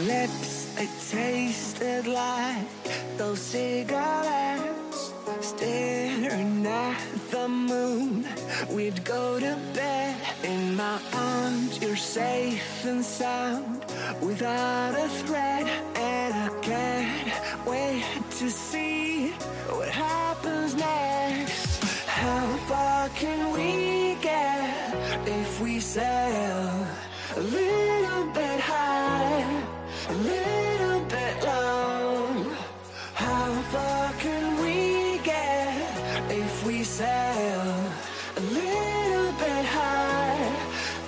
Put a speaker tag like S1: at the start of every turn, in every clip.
S1: lips, they tasted like those cigarettes. Staring at the moon, we'd go to bed. In my arms, you're safe and sound, without a threat. And I can't wait to see what happens next. How far can we get if we sail a little bit high, a little bit low? How far can we get if we sail a little bit high,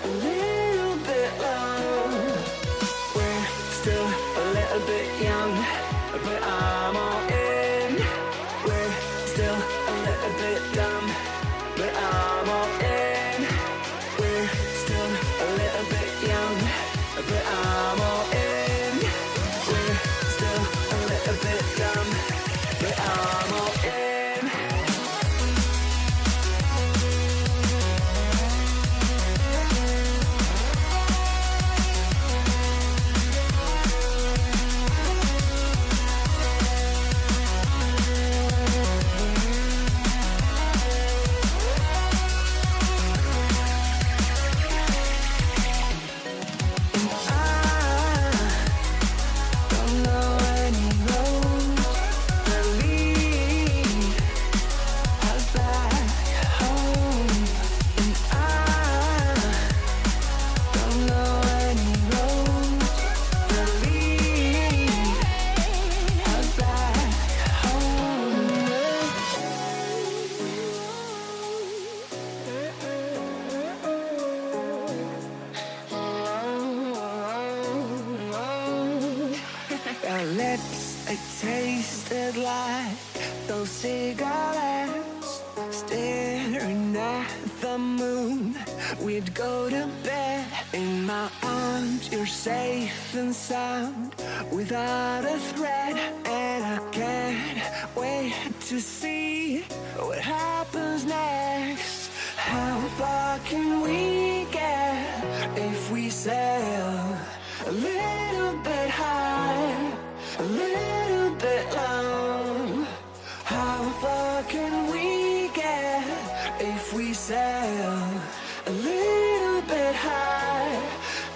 S1: a little bit low? We're still a little bit young, but I'm all in. We're still a little bit dumb, but I'm all in. We're still a little bit young, but I'm all in. We're still a little bit dumb, but I'm all in. Our lips, they tasted like those cigarettes. Staring at the moon, we'd go to bed. In my arms, you're safe and sound, without a threat. And I can't wait to see what happens next. How far can we get if we sail a little bit high, a little bit low? How far can we get if we sail a little bit high,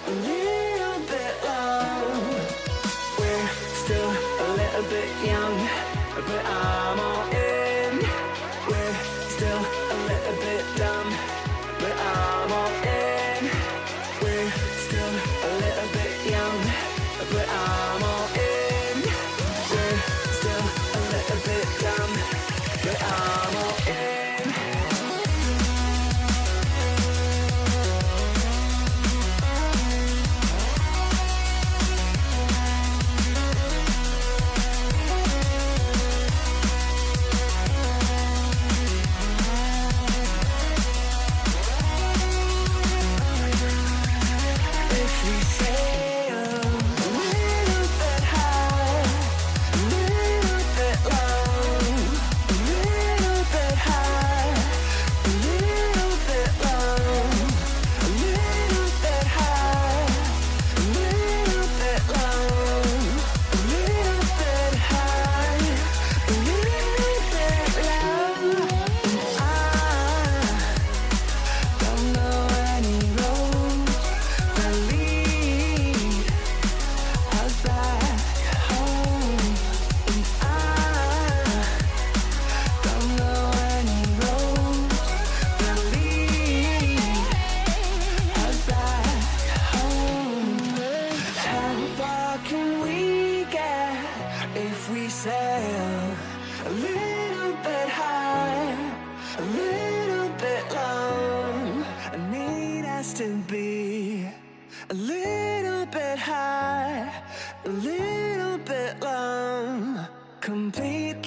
S1: a little bit low? We're still a little bit young, but I'm all in. We're still a little bit dumb, but I'm all in. We're still a little bit young, but I'm all in. We're still a little bit dumb, but I'm all in. If we sail a little bit high, a little bit low, a little bit high, a little bit low, a little bit high, a little bit low, a little bit high, a little bit low. I don't know any roads that lead us back home, and I don't know any roads that lead us back home. How far can we get if we sail a little bit high, a little bit low? I need us to be a little bit high, a little bit low. Complete